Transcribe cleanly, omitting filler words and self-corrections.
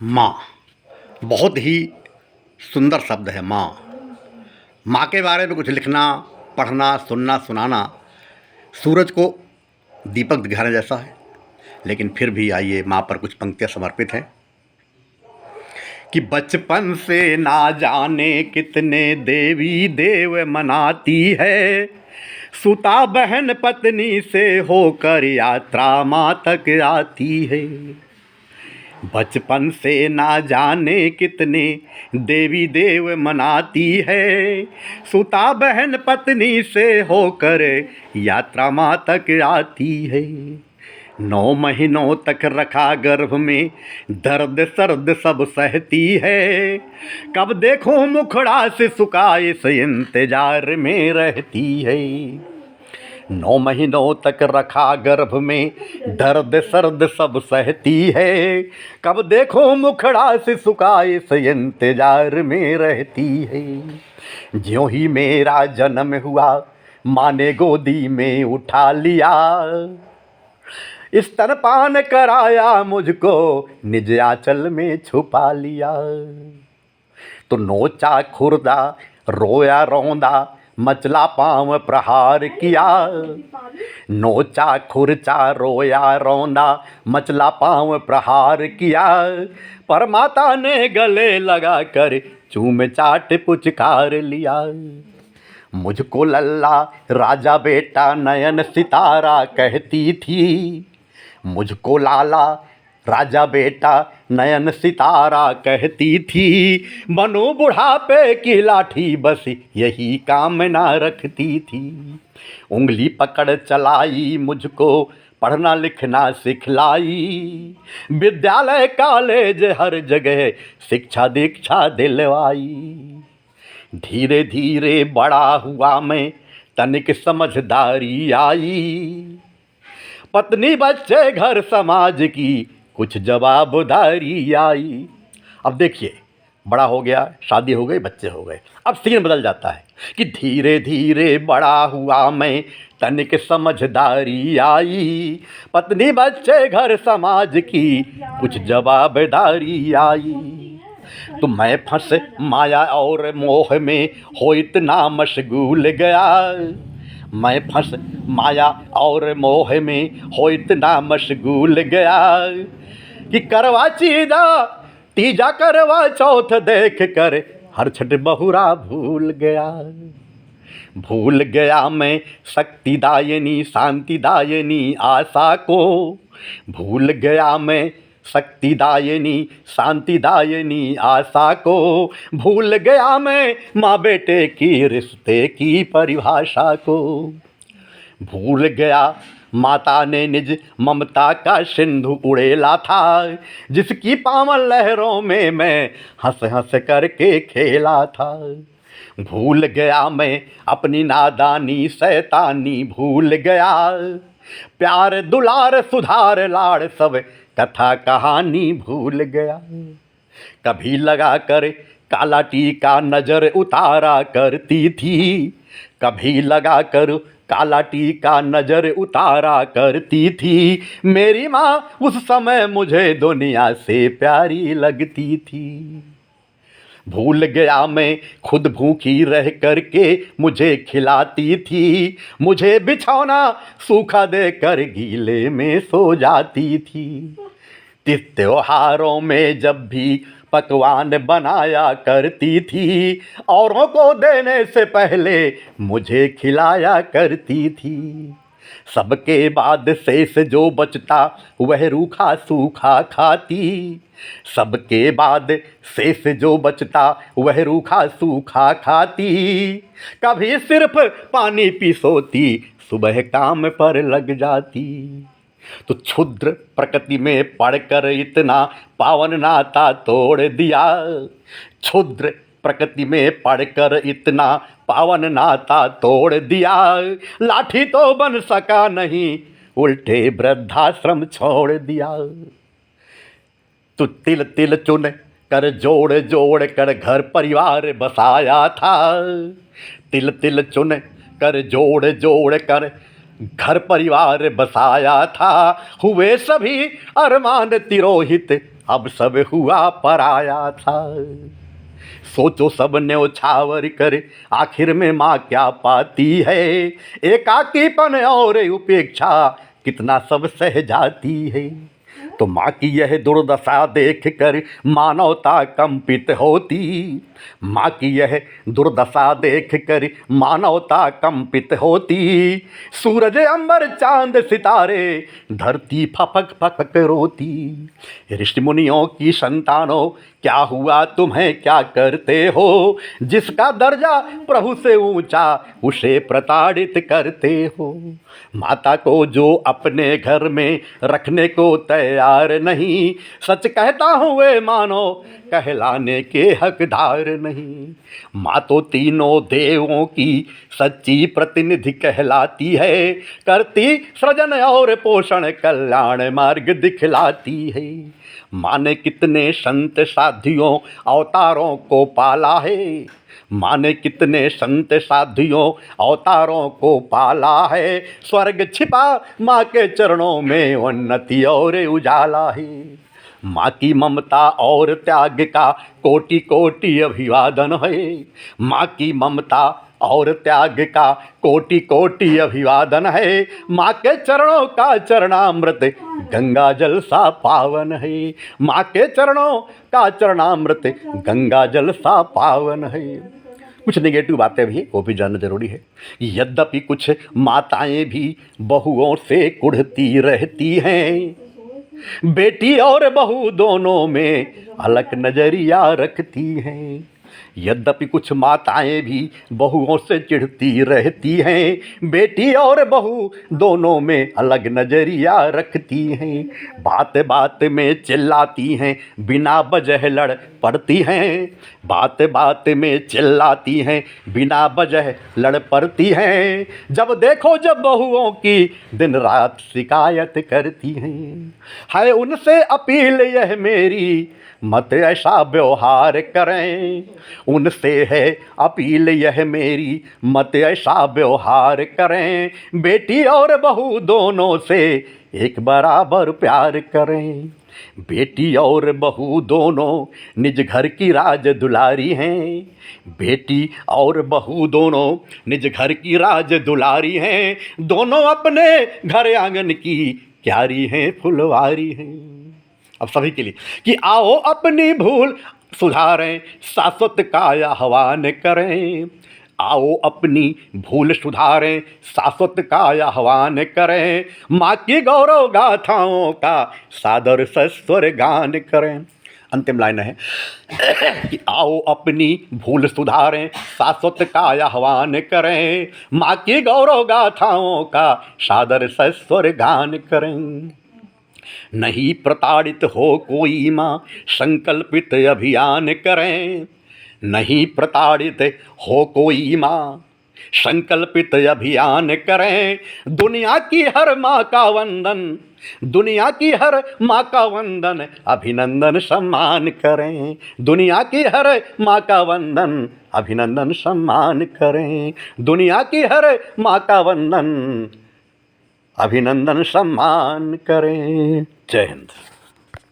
माँ बहुत ही सुंदर शब्द है। माँ माँ के बारे में कुछ लिखना, पढ़ना, सुनना, सुनाना सूरज को दीपक दिखाने जैसा है। लेकिन फिर भी आइए माँ पर कुछ पंक्तियाँ समर्पित हैं कि बचपन से ना जाने कितने देवी देव मनाती है, सुता बहन पत्नी से होकर यात्रा माँ तक आती है। बचपन से ना जाने कितने देवी देव मनाती है, सुता बहन पत्नी से होकर यात्रा माँ तक आती है। 9 महीनों तक रखा गर्भ में, दर्द सर्द सब सहती है, कब देखो मुखड़ा से सुखा इस इंतजार में रहती है। 9 महीनों तक रखा गर्भ में, दर्द सर्द सब सहती है, कब देखो मुखड़ा से सुखा इस इंतजार में रहती है। ज्यों ही मेरा जन्म हुआ माँ ने गोदी में उठा लिया, स्तनपान कराया मुझको निज आंचल में छुपा लिया। तो नोचा खुर्दा रोया रौंदा मचला पाँव प्रहार किया, नोचा खुरचा रोया रौंदा मचला पाँव प्रहार किया, पर माता ने गले लगा कर चूम चाट पुचकार लिया। मुझको लल्ला राजा बेटा नयन सितारा कहती थी, मुझको लाला राजा बेटा नयन सितारा कहती थी, बनो बुढ़ापे की लाठी बस यही कामना रखती थी। उंगली पकड़ चलाई मुझको पढ़ना लिखना सिखलाई, विद्यालय कॉलेज हर जगह शिक्षा दीक्षा दिलवाई। धीरे धीरे बड़ा हुआ मैं, तनिक समझदारी आई, पत्नी बच्चे घर समाज की कुछ जवाबदारी आई। अब देखिए बड़ा हो गया, शादी हो गई, बच्चे हो गए, अब सीन बदल जाता है कि धीरे धीरे बड़ा हुआ मैं, तनिक समझदारी आई, पत्नी बच्चे घर समाज की कुछ जवाबदारी आई। तो मैं फंस माया और मोह में हो इतना मशगूल गया, मैं फंस माया और मोह में हो इतना मशगूल गया कि करवा चीजा तीजा करवा चौथ देख कर हर छठ बहुरा भूल गया। भूल गया मैं शक्तिदायिनी शांतिदायिनी आशा को, भूल गया मैं शक्तिदायिनी शांतिदायिनी आशा को, भूल गया मैं माँ बेटे की रिश्ते की परिभाषा को। भूल गया माता ने निज ममता का सिंधु उड़ेला था, जिसकी पावन लहरों में मैं हंस हंस करके खेला था। भूल गया मैं अपनी नादानी शैतानी भूल गया, प्यार दुलार सुधार लाड़ सब कथा कहानी भूल गया। कभी लगा कर काला टीका नजर उतारा करती थी, कभी लगा कर काला टीका नजर उतारा करती थी, मेरी माँ उस समय मुझे दुनिया से प्यारी लगती थी। भूल गया मैं खुद भूखी रह करके मुझे खिलाती थी, मुझे बिछौना सूखा दे कर गीले में सो जाती थी। त्योहारों में जब भी पकवान बनाया करती थी, औरों को देने से पहले मुझे खिलाया करती थी। सबके बाद शेष जो बचता वह रूखा सूखा खाती, सबके बाद शेष जो बचता वह रूखा सूखा खाती, कभी सिर्फ पानी पी सोती सुबह काम पर लग जाती। तो क्षुद्र प्रकृति में पढ़कर इतना पावन नाता तोड़ दिया, क्षुद्र प्रकृति में पढ़कर इतना पावन नाता तोड़ दिया, लाठी तो बन सका नहीं उल्टे वृद्धाश्रम छोड़ दिया। तो तिल तिल चुन कर जोड़ जोड़ कर घर परिवार बसाया था, तिल तिल चुन कर जोड़ जोड़ कर घर परिवार बसाया था, हुए सभी अरमान तिरोहित अब सब हुआ पराया था। सोचो सब न्यौछावर कर आखिर में माँ क्या पाती है। एकाकीपन और उपेक्षा कितना सब सह जाती है। तो माँ की यह दुर्दशा देख कर मानवता कंपित होती। माँ की यह दुर्दशा देख कर मानवता कंपित होती। सूरज अंबर चांद सितारे धरती फपक फपक रोती। ऋषि मुनियों की संतानों क्या हुआ तुम्हें क्या करते हो। जिसका दर्जा प्रभु से ऊंचा उसे प्रताड़ित करते हो। माता को जो अपने घर में रखने को तैयार नहीं, सच कहता हूँ वे मानो कहलाने के हकदार नहीं। माँ तो तीनों देवों की सच्ची प्रतिनिधि कहलाती है। करती सृजन और पोषण कल्याण मार्ग दिखलाती है। माँ ने कितने संत साधियों अवतारों को पाला है। माँ ने कितने संत साधियों अवतारों को पाला है। स्वर्ग छिपा माँ के चरणों में उन्नति और उजाला है। माँ की ममता और त्याग का कोटि कोटि अभिवादन है। माँ की ममता और त्याग का कोटि कोटि अभिवादन है। माँ के चरणों का चरणामृत गंगा जल सा पावन है। माँ के चरणों का चरणामृत गंगा जल सा पावन है। कुछ नेगेटिव बातें भी वो भी जानना जरूरी है। यद्यपि कुछ माताएं भी बहुओं से कुढ़ती रहती हैं। बेटी और बहू दोनों में अलग नजरिया रखती हैं। यद्यपि कुछ माताएं भी बहुओं से चिढ़ती रहती हैं। बेटी और बहू दोनों में अलग नजरिया रखती हैं। बात बात में चिल्लाती हैं, बिना वजह लड़ पड़ती हैं। बात बात में चिल्लाती हैं, बिना वजह लड़ पड़ती हैं। जब देखो जब बहुओं की दिन रात शिकायत करती हैं। है उनसे अपील यह मेरी, मत ऐसा व्यवहार करें। उनसे है अपील यह मेरी, मत ऐसा व्यवहार करें। बेटी और बहू दोनों से एक बराबर प्यार करें। बेटी और बहू दोनों निज घर की राज दुलारी हैं। बेटी और बहू दोनों निज घर की राज दुलारी हैं। दोनों अपने घर आंगन की क्यारी हैं, फुलवारी हैं। अब सभी के लिए कि आओ अपनी भूल सुधारें, शाश्वत काया आह्वान करें। आओ अपनी भूल सुधारें, शाश्वत काया आह्वान करें। माँ की गौरव गाथाओं का सादर सस्वर गान करें। अंतिम लाइन है कि आओ अपनी भूल सुधारें, शाश्वत काया आह्वान करें। माँ की गौरव गाथाओं का सादर सस्वर गान करें। नहीं प्रताड़ित हो कोई माँ, संकल्पित अभियान करें। नहीं प्रताड़ित हो कोई माँ, संकल्पित अभियान करें। दुनिया की हर माँ का वंदन, दुनिया की हर माँ का वंदन, अभिनंदन सम्मान करें। दुनिया की हर माँ का वंदन, अभिनंदन सम्मान करें। दुनिया की हर माँ का वंदन, अभिनंदन सम्मान करें। जय हिंद।